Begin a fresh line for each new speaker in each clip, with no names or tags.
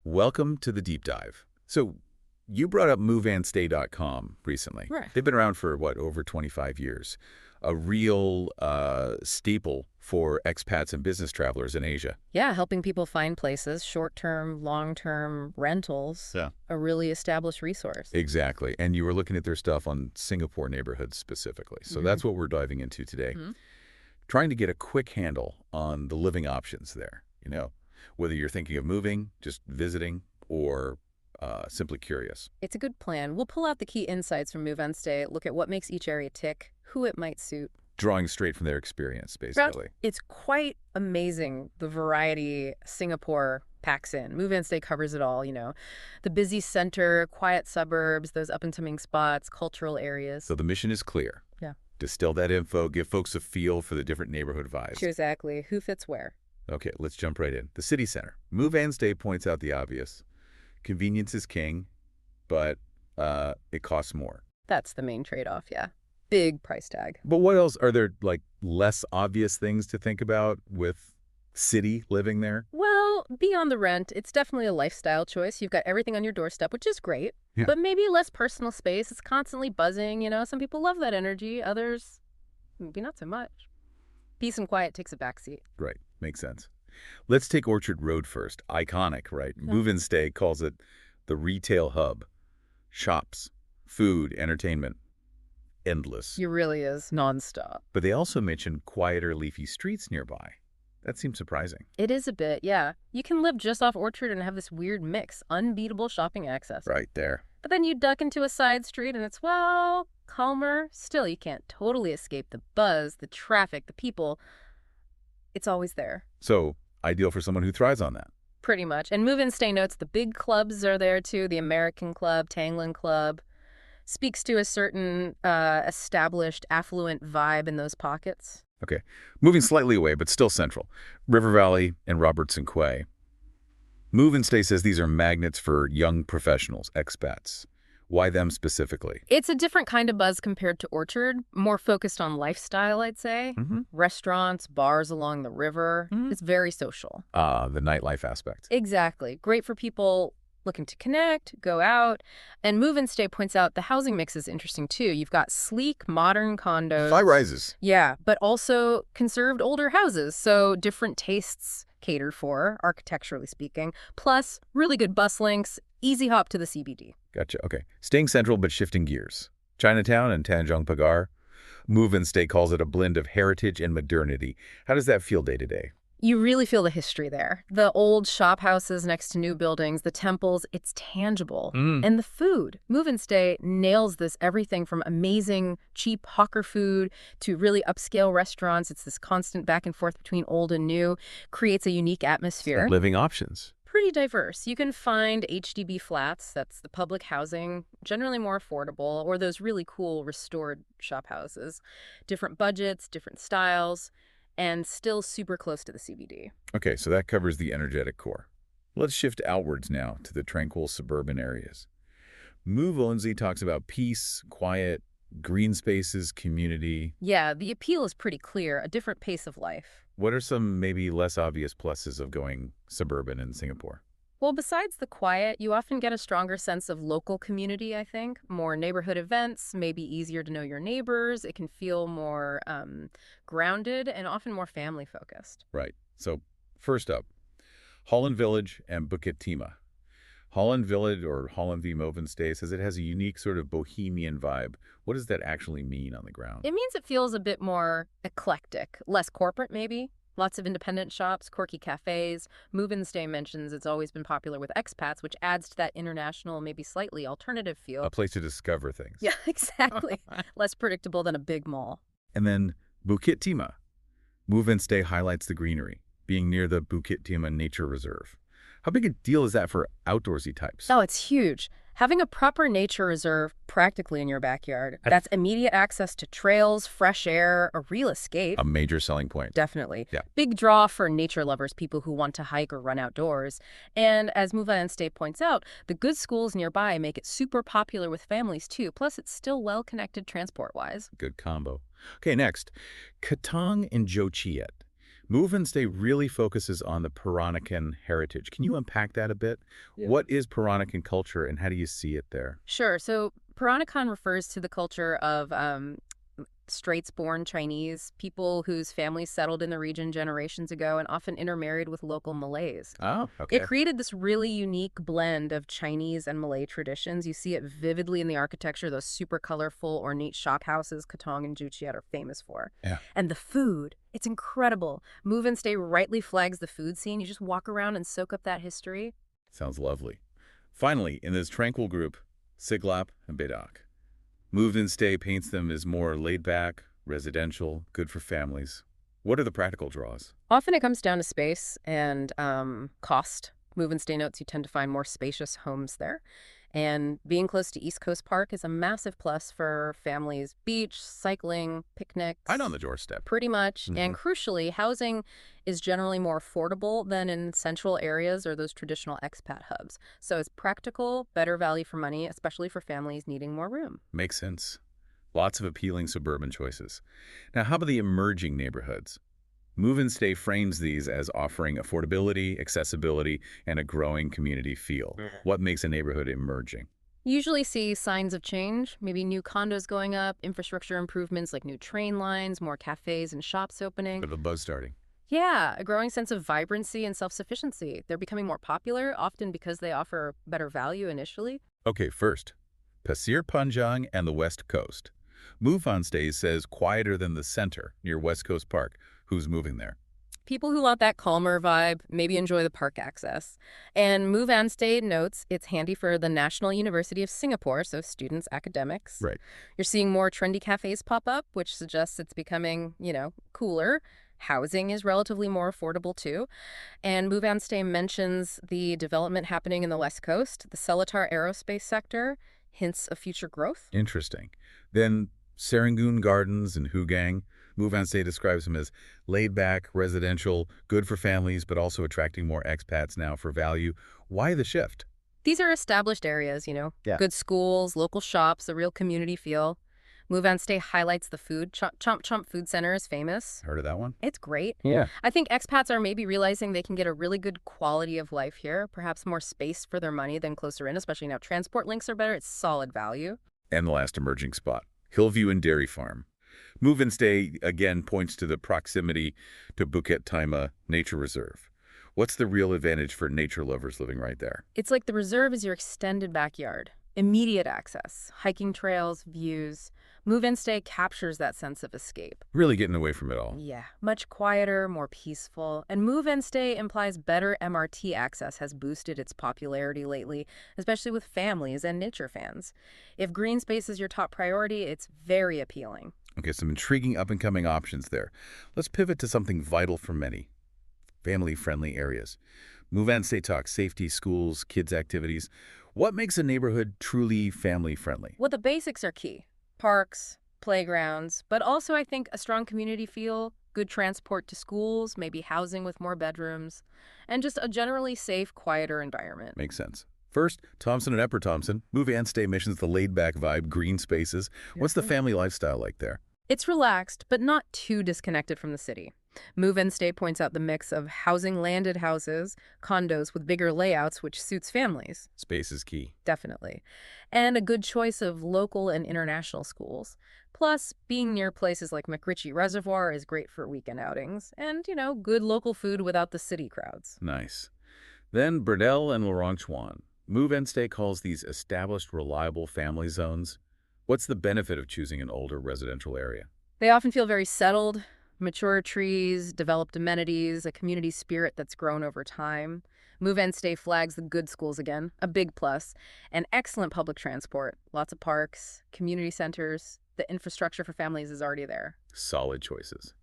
welcome to the deep dive. So you brought up moveandstay.com recently.
Right.
They've been around for, what, over 25 years. A real staple for expats and business travelers in Asia.
Yeah, helping people find places, short-term, long-term rentals, a really established resource.
Exactly. And you were looking at their stuff on Singapore neighborhoods specifically. So that's what we're diving into today. Trying to get a quick handle on the living options there, whether you're thinking of moving, just visiting, or simply curious.
It's a good plan. We'll pull out the key insights from Move and Stay, look at what makes each area tick, who it might suit.
Drawing straight from their experience, basically.
It's quite amazing the variety Singapore packs in. Move and Stay covers it all, the busy center, quiet suburbs, those up-and-coming spots, cultural areas.
So the mission is clear.
Yeah.
Distill that info, give folks a feel for the different neighborhood vibes.
Exactly. Who fits where?
Okay, let's jump right in. The city center. Move and Stay points out the obvious. Convenience is king, but it costs more.
That's the main trade-off, yeah. Big price tag.
But what else? Are there, less obvious things to think about with city living there?
Well, beyond the rent, it's definitely a lifestyle choice. You've got everything on your doorstep, which is great.
Yeah.
But maybe less personal space. It's constantly buzzing, Some people love that energy. Others, maybe not so much. Peace and quiet takes a backseat.
Right. Makes sense. Let's take Orchard Road first. Iconic, right?
Yeah.
Move and Stay calls it the retail hub. Shops, food, entertainment. Endless.
It really is nonstop.
But they also mention quieter, leafy streets nearby. That seems surprising.
It is a bit, yeah. You can live just off Orchard and have this weird mix, unbeatable shopping access.
Right there.
But then you duck into a side street and it's, calmer. Still, you can't totally escape the buzz, the traffic, the people. It's always there.
So, ideal for someone who thrives on that.
Pretty much. And Move and Stay notes the big clubs are there too, the American Club, Tanglin Club. Speaks to a certain established, affluent vibe in those pockets.
Okay. Moving slightly away, but still central. River Valley and Robertson Quay. Move and Stay says these are magnets for young professionals, expats. Why them specifically?
It's a different kind of buzz compared to Orchard, more focused on lifestyle, I'd say. Restaurants, bars along the river. It's very social.
The nightlife aspect.
Exactly. Great for people looking to connect, go out. And Move and Stay points out the housing mix is interesting too. You've got sleek, modern condos.
High rises.
Yeah, but also conserved older houses. So different tastes catered for, architecturally speaking. Plus, really good bus links, easy hop to the CBD.
Gotcha. Okay. Staying central but shifting gears. Chinatown and Tanjong Pagar. Move and Stay calls it a blend of heritage and modernity. How does that feel day to day?
You really feel the history there. The old shop houses next to new buildings, the temples, it's tangible. And the food. Move and Stay nails this, everything from amazing, cheap hawker food to really upscale restaurants. It's this constant back and forth between old and new, creates a unique atmosphere.
Living options.
Pretty diverse. You can find HDB flats, that's the public housing, generally more affordable, or those really cool restored shop houses. Different budgets, different styles, and still super close to the CBD.
Okay, so that covers the energetic core. Let's shift outwards now to the tranquil suburban areas. Move Onzi talks about peace, quiet, green spaces, community.
Yeah, the appeal is pretty clear, a different pace of life.
What are some maybe less obvious pluses of going suburban in Singapore?
Well, besides the quiet, you often get a stronger sense of local community, I think. More neighborhood events, maybe easier to know your neighbors. It can feel more grounded and often more family-focused.
Right. So first up, Holland Village and Bukit Timah. Holland Village, or Holland v. Move and Stay, says it has a unique sort of bohemian vibe. What does that actually mean on the ground?
It means it feels a bit more eclectic, less corporate maybe. Lots of independent shops, quirky cafes. Move and Stay mentions it's always been popular with expats, which adds to that international, maybe slightly alternative feel.
A place to discover things.
Yeah, exactly. Less predictable than a big mall.
And then Bukit Timah. Move and Stay highlights the greenery, being near the Bukit Timah Nature Reserve. How big a deal is that for outdoorsy types?
Oh, it's huge. Having a proper nature reserve practically in your backyard, that's immediate access to trails, fresh air, a real escape.
A major selling point.
Definitely.
Yeah.
Big draw for nature lovers, people who want to hike or run outdoors. And as Move and Stay points out, the good schools nearby make it super popular with families too. Plus, it's still well-connected transport-wise.
Good combo. Okay, next. Katong and Jochiet. Move and Stay really focuses on the Peranakan heritage. Can you unpack that a bit?
Yeah.
What is Peranakan culture and how do you see it there?
Sure. So Peranakan refers to the culture of Straits-born Chinese, people whose families settled in the region generations ago and often intermarried with local Malays.
Oh,
It
okay.
created this really unique blend of Chinese and Malay traditions. You see it vividly in the architecture, those super colorful, ornate shop houses Katong and Juchiat are famous for.
Yeah.
And the food, it's incredible. Move and Stay rightly flags the food scene. You just walk around and soak up that history.
Sounds lovely. Finally, in this tranquil group, Siglap and Bedak. Move and Stay paints them as more laid back, residential, good for families. What are the practical draws?
Often it comes down to space and cost. Move and Stay notes you tend to find more spacious homes there. And being close to East Coast Park is a massive plus for families. Beach, cycling,
Right on
picnics,
the doorstep.
pretty much.
Hmm.
And crucially, housing is generally more affordable than in central areas or those traditional expat hubs. So it's practical, better value for money, especially for families needing more room.
Makes sense. Lots of appealing suburban choices. Now, how about the emerging neighborhoods? Move and Stay frames these as offering affordability, accessibility, and a growing community feel. What makes a neighborhood emerging?
Usually see signs of change, maybe new condos going up, infrastructure improvements like new train lines, more cafes and shops opening.
Bit of a buzz starting.
Yeah, a growing sense of vibrancy and self-sufficiency. They're becoming more popular, often because they offer better value initially.
Okay, first, Pasir Panjang and the West Coast. Move on Stay says quieter than the center near West Coast Park. Who's moving there?
People who want that calmer vibe maybe enjoy the park access. And Move and Stay notes it's handy for the National University of Singapore, so students, academics.
Right.
You're seeing more trendy cafes pop up, which suggests it's becoming, cooler. Housing is relatively more affordable too. And Move and Stay mentions the development happening in the West Coast, the Seletar aerospace sector, hints of future growth.
Interesting. Then Serangoon Gardens and Hugang. Move on Stay describes them as laid-back, residential, good for families, but also attracting more expats now for value. Why the shift?
These are established areas,
Yeah.
good schools, local shops, a real community feel. Move and Stay highlights the food. Chomp Chomp Food Center is famous.
Heard of that one?
It's great.
Yeah.
I think expats are maybe realizing they can get a really good quality of life here, perhaps more space for their money than closer in, especially now transport links are better. It's solid value.
And the last emerging spot, Hillview and Dairy Farm. Move and Stay, again, points to the proximity to Bukit Timah Nature Reserve. What's the real advantage for nature lovers living right there?
It's like the reserve is your extended backyard. Immediate access, hiking trails, views. Move and Stay captures that sense of escape.
Really getting away from it all.
Yeah, much quieter, more peaceful. And Move and Stay implies better MRT access has boosted its popularity lately, especially with families and nature fans. If green space is your top priority, it's very appealing.
Okay, some intriguing up-and-coming options there. Let's pivot to something vital for many, family-friendly areas. Move and Stay talks safety, schools, kids' activities. What makes a neighborhood truly family-friendly?
Well, the basics are key. Parks, playgrounds, but also I think a strong community feel, good transport to schools, maybe housing with more bedrooms, and just a generally safe, quieter environment.
Makes sense. First, Thompson and Epper Thompson. Move and Stay missions the laid-back vibe, green spaces. What's the family lifestyle like there?
It's relaxed, but not too disconnected from the city. Move and Stay points out the mix of housing landed houses, condos with bigger layouts, which suits families,
Space is key.
definitely, and a good choice of local and international schools. Plus, being near places like McRitchie Reservoir is great for weekend outings, and, good local food without the city crowds.
Nice. Then Burdell and Laurent Chuan. Move and Stay calls these established, reliable family zones. What's the benefit of choosing an older residential area?
They often feel very settled, mature trees, developed amenities, a community spirit that's grown over time. Move and Stay flags the good schools again, a big plus, and excellent public transport, lots of parks, community centers. The infrastructure for families is already there.
Solid choices.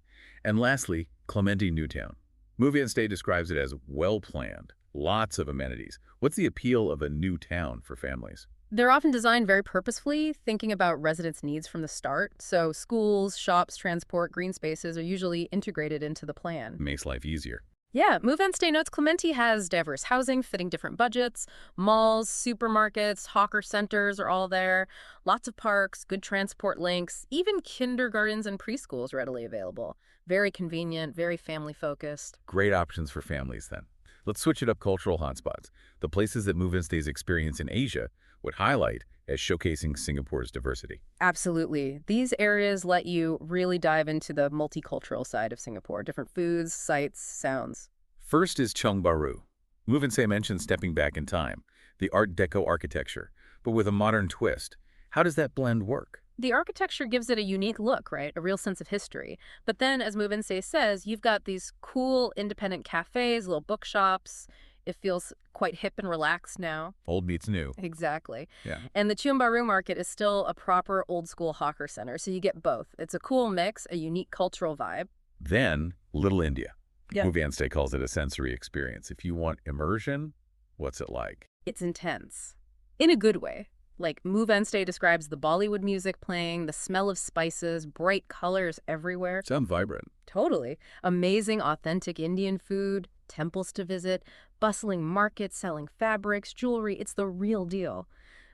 And lastly, Clementi Newtown. Move and Stay describes it as well-planned, lots of amenities. What's the appeal of a new town for families?
They're often designed very purposefully, thinking about residents' needs from the start. So schools, shops, transport, green spaces are usually integrated into the plan.
Makes life easier.
Yeah, Move and Stay notes Clementi has diverse housing fitting different budgets. Malls, supermarkets, hawker centers are all there. Lots of parks, good transport links, even kindergartens and preschools readily available. Very convenient, very family-focused.
Great options for families then. Let's switch it up cultural hotspots. The places that Move-In Stay's experience in Asia would highlight as showcasing Singapore's diversity.
Absolutely. These areas let you really dive into the multicultural side of Singapore. Different foods, sights, sounds.
First is Chong Bahru. Move-In Stay mentions stepping back in time, the Art Deco architecture, but with a modern twist. How does that blend work?
The architecture gives it a unique look, right? A real sense of history. But then, as Move-In Stay says, you've got these cool independent cafes, little bookshops. It feels quite hip and relaxed now.
Old meets new.
Exactly.
Yeah.
And the Tiong Bahru Market is still a proper old-school hawker center, so you get both. It's a cool mix, a unique cultural vibe.
Then, Little India.
Yeah.
Move-In Stay calls it a sensory experience. If you want immersion, what's it like?
It's intense. In a good way. Like, Move-In Stay describes the Bollywood music playing, the smell of spices, bright colors everywhere.
Sounds vibrant.
Totally. Amazing, authentic Indian food, temples to visit, bustling markets selling fabrics, jewelry. It's the real deal.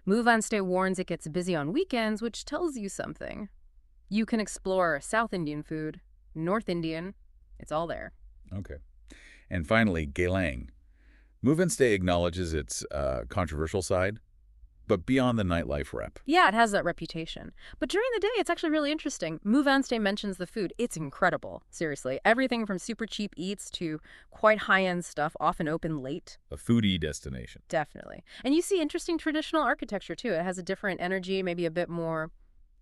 Move-In Stay warns it gets busy on weekends, which tells you something. You can explore South Indian food, North Indian. It's all there.
Okay. And finally, Geylang. Move-In Stay acknowledges its controversial side, but beyond the nightlife rep.
Yeah, it has that reputation. But during the day, it's actually really interesting. Move-In Stay mentions the food. It's incredible. Seriously. Everything from super cheap eats to quite high-end stuff, often open late.
A foodie destination.
Definitely. And you see interesting traditional architecture, too. It has a different energy, maybe a bit more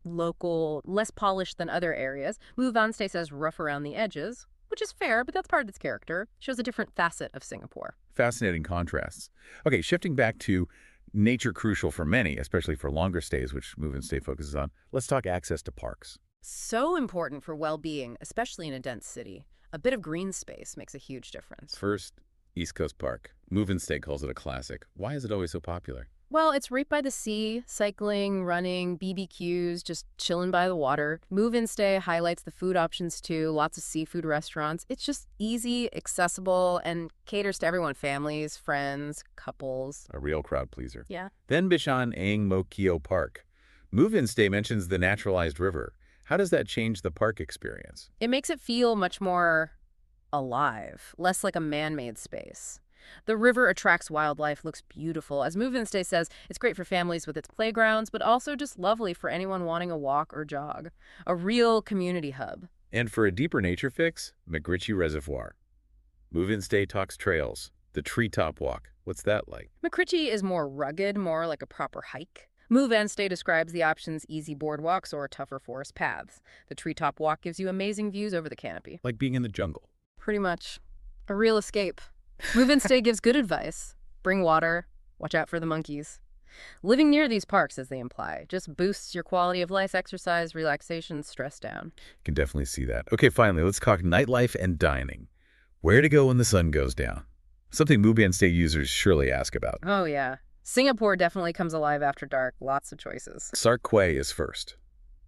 local, less polished than other areas. Move-In Stay says rough around the edges, which is fair, but that's part of its character. Shows a different facet of Singapore.
Fascinating contrasts. Okay, shifting back to nature crucial for many, especially for longer stays, which Move-In Stay focuses on. Let's talk access to parks.
So important for well-being, especially in a dense city. A bit of green space makes a huge difference.
First, East Coast Park. Move-In Stay calls it a classic. Why is it always so popular?
Well, it's right by the sea, cycling, running, BBQs, just chilling by the water. Move-In Stay highlights the food options too, lots of seafood restaurants. It's just easy, accessible, and caters to everyone, families, friends, couples.
A real crowd pleaser.
Yeah.
Then Bishan Aang Mo Kio Park. Move-In Stay mentions the naturalized river. How does that change the park experience?
It makes it feel much more alive, less like a man-made space. The river attracts wildlife, looks beautiful. As Move-In Stay says, it's great for families with its playgrounds, but also just lovely for anyone wanting a walk or jog. A real community hub.
And for a deeper nature fix, McRitchie Reservoir. Move-In Stay talks trails. The treetop walk. What's that like?
McRitchie is more rugged, more like a proper hike. Move-In Stay describes the options easy boardwalks or tougher forest paths. The treetop walk gives you amazing views over the canopy.
Like being in the jungle.
Pretty much. A real escape. Move-In Stay gives good advice. Bring water. Watch out for the monkeys. Living near these parks, as they imply, just boosts your quality of life, exercise, relaxation, stress down.
Can definitely see that. Okay, finally, let's talk nightlife and dining. Where to go when the sun goes down? Something Move-In Stay users surely ask about.
Oh, yeah. Singapore definitely comes alive after dark. Lots of choices.
Sark Quay is first.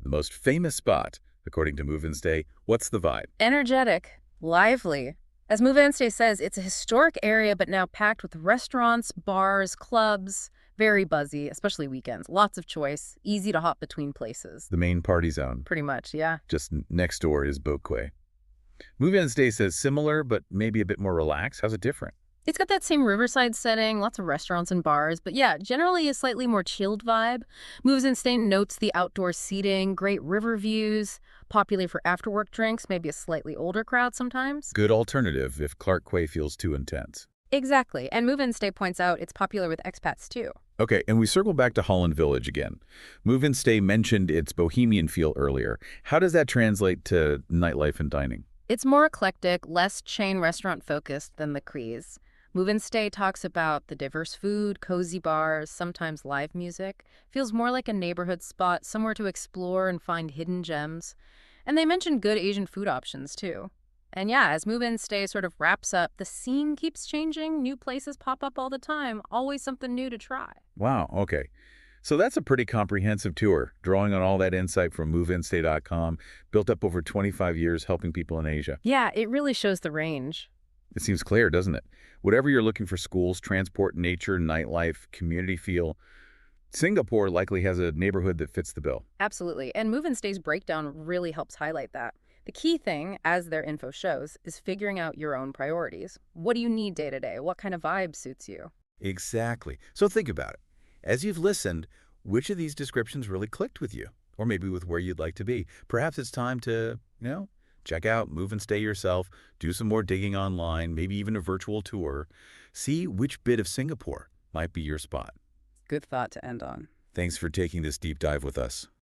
The most famous spot, according to Move-In Stay. What's the vibe?
Energetic. Lively. As Move-In Stay says, it's a historic area, but now packed with restaurants, bars, clubs. Very buzzy, especially weekends. Lots of choice. Easy to hop between places.
The main party zone.
Pretty much, yeah.
Just next door is Boat Quay. Move-In Stay says similar, but maybe a bit more relaxed. How's it different?
It's got that same riverside setting, lots of restaurants and bars, but yeah, generally a slightly more chilled vibe. Move-In Stay notes the outdoor seating, great river views, popular for after-work drinks, maybe a slightly older crowd sometimes.
Good alternative if Clark Quay feels too intense.
Exactly, and Move-In Stay points out it's popular with expats too.
Okay, and we circle back to Holland Village again. Move-In Stay mentioned its bohemian feel earlier. How does that translate to nightlife and dining?
It's more eclectic, less chain restaurant focused than the Crees. Move-In Stay talks about the diverse food, cozy bars, sometimes live music. Feels more like a neighborhood spot, somewhere to explore and find hidden gems. And they mention good Asian food options, too. And yeah, as Move-In Stay sort of wraps up, the scene keeps changing. New places pop up all the time. Always something new to try.
Wow, okay. So that's a pretty comprehensive tour, drawing on all that insight from moveinstay.com, built up over 25 years helping people in Asia.
Yeah, it really shows the range.
It seems clear, doesn't it? Whatever you're looking for, schools, transport, nature, nightlife, community feel, Singapore likely has a neighborhood that fits the bill.
Absolutely. And Move-In Stay's breakdown really helps highlight that. The key thing, as their info shows, is figuring out your own priorities. What do you need day to day? What kind of vibe suits you?
Exactly. So think about it. As you've listened, which of these descriptions really clicked with you? Or maybe with where you'd like to be? Perhaps it's time to, check out Move and Stay yourself, do some more digging online, maybe even a virtual tour. See which bit of Singapore might be your spot.
Good thought to end on.
Thanks for taking this deep dive with us.